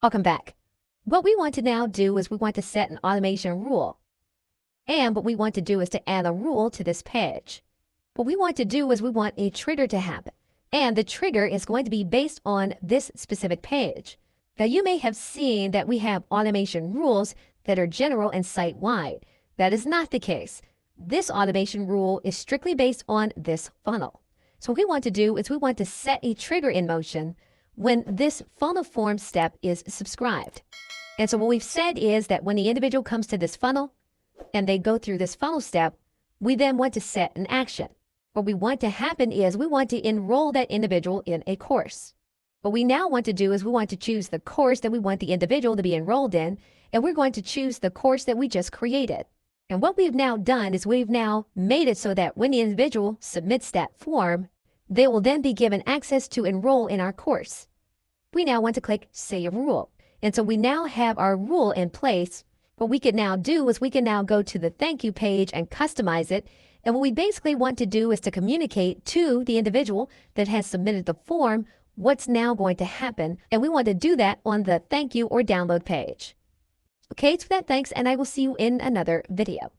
Welcome back. What we want to now do is we want to set an automation rule. And what we want to do is to add a rule to this page. What we want to do is we want a trigger to happen. And the trigger is going to be based on this specific page. Now you may have seen that we have automation rules that are general and site-wide. That is not the case. This automation rule is strictly based on this funnel. So what we want to do is we want to set a trigger in motion when this funnel form step is subscribed. And so what we've said is that when the individual comes to this funnel and they go through this funnel step, we then want to set an action. What we want to happen is we want to enroll that individual in a course. What we now want to do is we want to choose the course that we want the individual to be enrolled in, and we're going to choose the course that we just created. And what we've now done is we've now made it so that when the individual submits that form, they will then be given access to enroll in our course. We now want to click Save Rule. And so we now have our rule in place. What we can now do is we can now go to the thank you page and customize it. And what we basically want to do is to communicate to the individual that has submitted the form what's now going to happen. And we want to do that on the thank you or download page. Okay, so that thanks, and I will see you in another video.